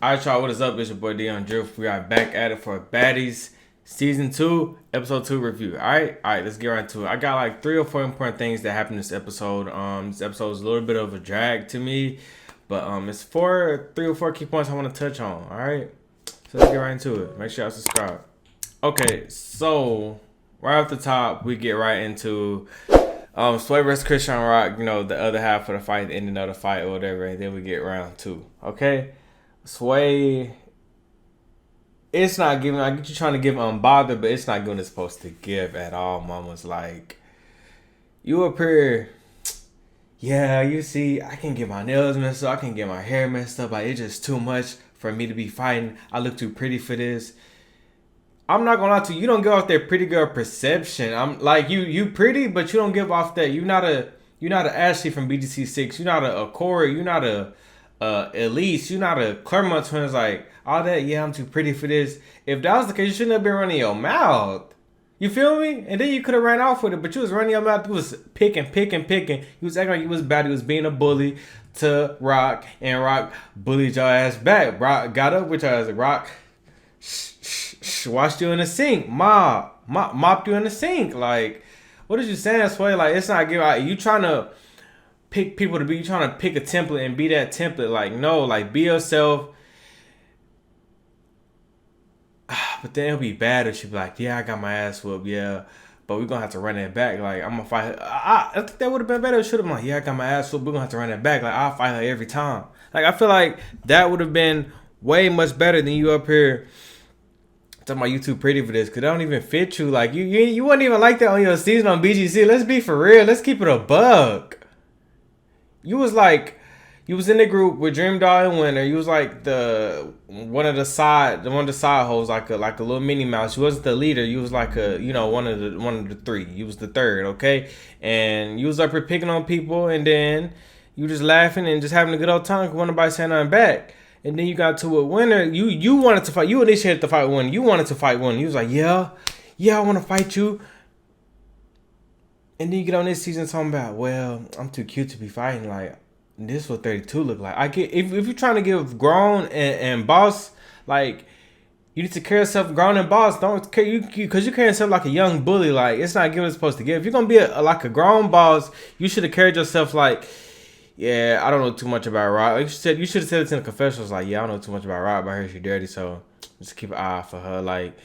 Alright, y'all, what is up? It's your boy dyoungdrift. We are back at it for Baddies Season 2, Episode 2 review. Alright, let's get right into it. I got like 3 or 4 important things that happened this episode. This episode is a little bit of a drag to me, but it's 3 or 4 key points I want to touch on. Alright, so let's get right into it. Make sure y'all subscribe. Okay, so right off the top, we get right into Suede versus Christian Rock, the other half of the fight, the ending of the fight or whatever, and then we get round 2. Okay? Suede, it's not giving. I get you trying to give unbothered, but it's not giving it's supposed to give at all. Mama's like, you up here, yeah. You see, I can get my nails messed up. I can get my hair messed up. Like it's just too much for me to be fighting. I look too pretty for this. I'm not gonna lie to you. You don't give off that pretty girl perception. I'm like you pretty, but you don't give off that. You're not a Ashley from BGC6. You're not a Corey. You're not a Elise, you're not a Claremont twins, like all that. Yeah, I'm too pretty for this. If that was the case, you shouldn't have been running your mouth. You feel me? And then you could have ran off with it, but you was running your mouth. You was picking. You was acting like you was bad. You was being a bully to Rock, and Rock bullied your ass back. Rock got up with your ass. Rock washed you in the sink. Mopped you in the sink. Like, what is you saying, Sway? Like, it's not good. You trying to pick people to be, you trying to pick a template and be that template. Like, no, like be yourself. But then it'll be bad if she be like, yeah, I got my ass whooped, yeah, but we're gonna have to run that back. Like, I'm gonna fight her. I think that would have been better. It should have been like, yeah, I got my ass whooped, we're gonna have to run that back. Like, I'll fight her every time. Like, I feel like that would have been way much better than you up here talking about you too pretty for this, because that don't even fit you. Like, you wouldn't even like that on your season on BGC. Let's be for real. Let's keep it a buck. You was in the group with Dream Doll and Winner. You was like one of the side hoes, like a little Minnie Mouse. You wasn't the leader. You was like one of the 3. You was the 3rd, okay? And you was up here picking on people, and then you just laughing and just having a good old time because nobody saying nothing back. And then you got to a Winner. You wanted to fight. You initiated the fight Winner. You wanted to fight Winner. You was like, yeah, I want to fight you. And then you get on this season talking about, well, I'm too cute to be fighting. Like, this is what 32 look like. I get if you're trying to give grown and boss, like, you need to carry yourself grown and boss. Don't care you because you carry yourself like a young bully. Like, it's not giving what it's supposed to give. If you're gonna be like a grown boss, you should have carried yourself like, yeah, I don't know too much about Rock. Like you should have said it in the confessionals. Like, yeah, I don't know too much about Rock, but I heard she's dirty, so just keep an eye out for her. Like,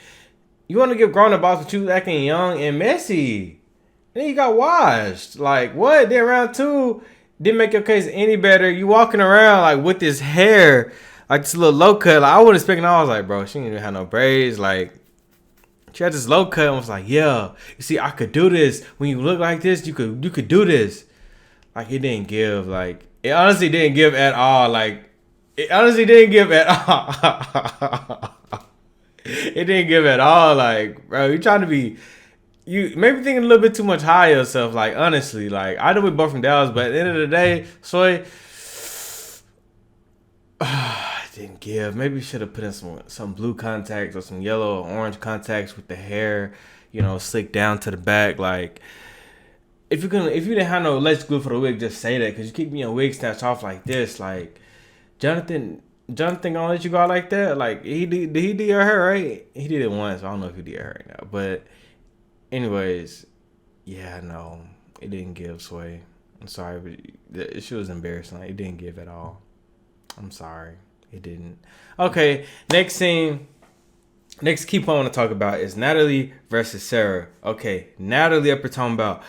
you want to give grown and boss, but you acting young and messy. Then you got washed. Like, what? Then round 2 didn't make your case any better. You walking around like with this hair, like this little low cut. Like, I wasn't expecting. I was like, bro, she didn't even have no braids. Like, she had this low cut and was like, yeah, you see, I could do this. When you look like this, you could do this. Like, it didn't give. Like, it honestly didn't give at all. Like, it honestly didn't give at all. It didn't give at all. Like, bro, you trying to be. You maybe thinking a little bit too much high of yourself. Like, honestly, like, I know we both from Dallas, but at the end of the day, Soy didn't give. Maybe you should have put in some blue contacts or some yellow or orange contacts with the hair, slicked down to the back. Like, if you didn't have no less glue for the wig, just say that, because you keep me your wig snatched off like this. Like, Jonathan gonna let you go out like that? Like, did he do your hair right? He did it once. I don't know if he did your hair right now, but. Anyways, yeah, no, it didn't give, Sway. I'm sorry, but she was embarrassing. Like, it didn't give at all. I'm sorry, it didn't. Okay, next scene. Next key point I want to talk about is Natalie versus Sarah. Okay, Natalie up here talking about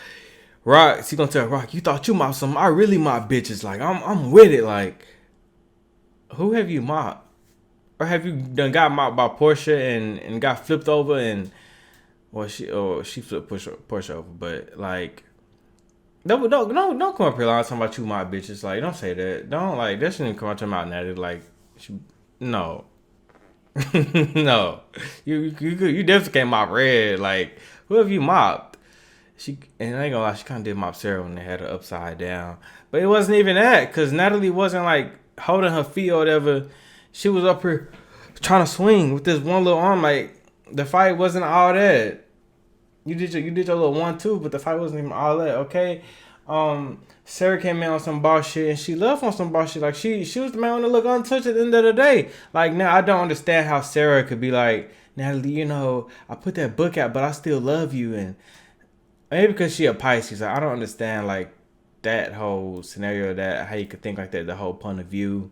Rock. She gonna tell Rock, you thought you mopped something. I really mop bitches. Like, I'm with it. Like, who have you mopped? Or have you done got mopped by Portia and got flipped over and. Well, she flipped Porsche over, but like, don't come up here talking about you my bitches. Like, don't say that. Don't, like, that shouldn't come out your mouth, Natty. Like, no, no, you definitely can't mop Red. Like, who have you mopped? And I ain't gonna lie, she kind of did mop Sarah when they had her upside down, but it wasn't even that, because Natalie wasn't like holding her feet or whatever. She was up here trying to swing with this one little arm. Like, the fight wasn't all that. You did your little 1-2, but the fight wasn't even all that, okay? Sarah came in on some boss shit and she left on some boss shit. Like she was the man to look untouched at the end of the day. Like now I don't understand how Sarah could be like, Natalie, you know, I put that book out, but I still love you. And maybe because she a Pisces, like, I don't understand like that whole scenario, that how you could think like that, the whole point of view.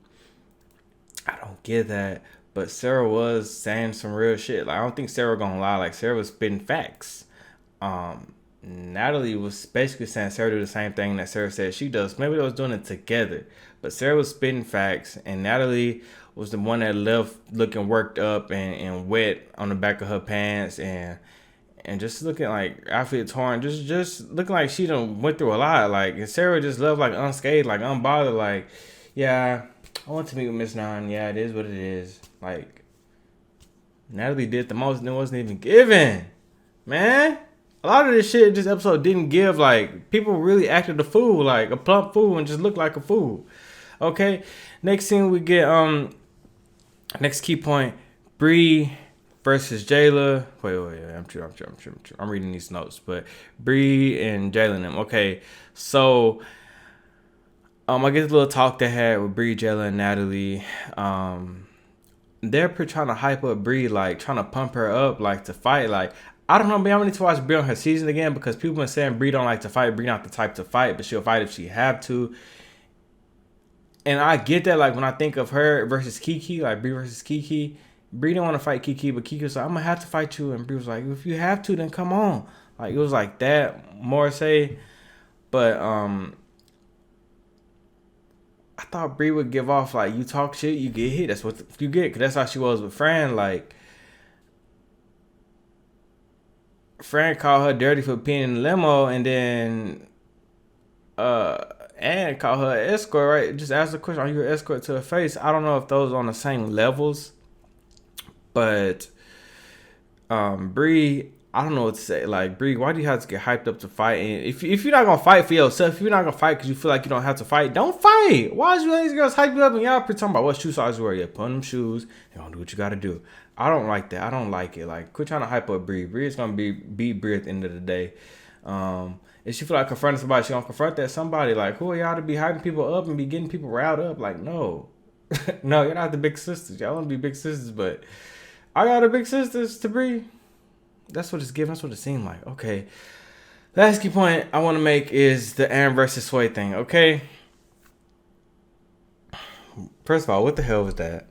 I don't get that. But Sarah was saying some real shit. Like I don't think Sarah gonna lie. Like Sarah was spitting facts. Natalie was basically saying Sarah do the same thing that Sarah said she does. Maybe they was doing it together. But Sarah was spitting facts and Natalie was the one that left looking worked up and wet on the back of her pants and just looking like outfit torn, just looking like she done went through a lot. Like and Sarah just left like unscathed, like unbothered, like, yeah, I want to meet with Miss Nine. Yeah, it is what it is. Like, Natalie did the most and it wasn't even given. Man, a lot of this shit this episode didn't give. Like, people really acted a fool, like a plump fool, and just looked like a fool. Okay, next scene we get, next key point, Bree versus Jayla. Wait, I'm true. I'm reading these notes, but Bree and Jayla and them. Okay, so I get a little talk they had with Bree, Jayla, and Natalie. They're trying to hype up Bree, like trying to pump her up, like to fight. Like I don't know, maybe I need to watch Bree on her season again because people been saying Bree don't like to fight. Bree not the type to fight, but she'll fight if she have to. And I get that, like when I think of her versus Kiki, like Bree versus Kiki, Bree didn't want to fight Kiki, but Kiki was like, I'm gonna have to fight you, and Bree was like, if you have to, then come on. Like it was like that, more say, but I thought Bree would give off like you talk shit, you get hit. That's what you get, cause that's how she was with Fran. Like Fran called her dirty for peeing in the limo, and then Ann called her an escort. Right? Just asked the question, "Are you an escort?" to her face. I don't know if those are on the same levels, but Bree, I don't know what to say. Like Bree, why do you have to get hyped up to fight? And if you're not gonna fight for yourself, if you're not gonna fight because you feel like you don't have to fight, don't fight. Why is you letting these girls hype you up and y'all talking about what shoe size you wear? Yeah, put on them shoes. You gonna do what you gotta do. I don't like that. I don't like it. Like quit trying to hype up Bree. Bree is gonna beat Bree at the end of the day. If she feel like confronting somebody, she gonna confront that somebody. Like who are y'all to be hyping people up and be getting people riled up? Like no, no, you're not the big sisters. Y'all want to be big sisters, but I got the big sisters to Bree. That's what it's given. That's what it seemed like. Okay. Last key point I want to make is the Aaron versus Suede thing. Okay. First of all, what the hell was that?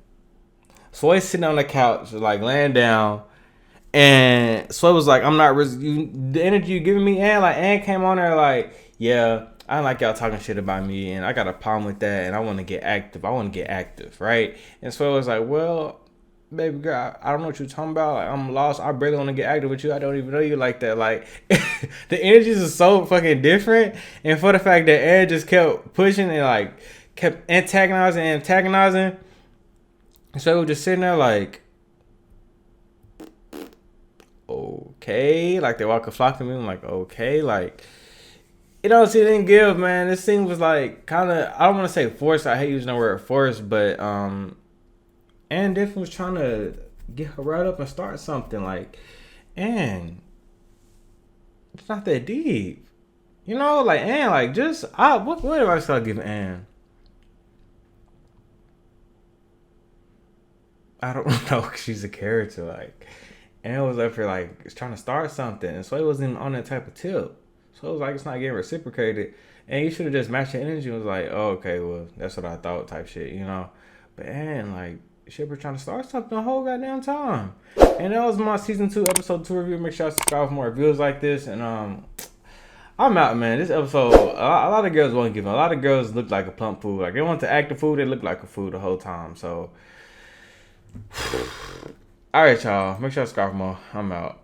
Suede sitting on the couch, like laying down, and Suede was like, "I'm not the energy you giving me." And like Ann came on there like, "Yeah, I don't like y'all talking shit about me, and I got a problem with that, and I want to get active. Right?" And Suede was like, "Well, baby girl, I don't know what you're talking about. Like, I'm lost. I barely want to get active with you. I don't even know you like that." Like, the energies are so fucking different. And for the fact that Ed just kept pushing and like kept antagonizing, so we were just sitting there like, okay, like they walk a flock to me. I'm like, okay, like it honestly didn't give, man. This thing was like kind of, I don't want to say forced. I hate using the word forced, but and definitely was trying to get her right up and start something. Like, and it's not that deep. You know, like, and like, just, what advice could I give Ann? I don't know, cause she's a character. Like, Ann was up here, like, trying to start something. And so it wasn't even on that type of tip. So it was like, it's not getting reciprocated. And you should have just matched the energy and was like, oh, okay, well, that's what I thought type shit, you know? But Ann, like, she was trying to start something the whole goddamn time. And that was my season 2, episode 2 review. Make sure I subscribe for more reviews like this. And I'm out, man. This episode, a lot of girls won't give in. A lot of girls look like a plump fool. Like they want to act a fool, they look like a fool the whole time. So, all right, y'all. Make sure I subscribe for more. I'm out.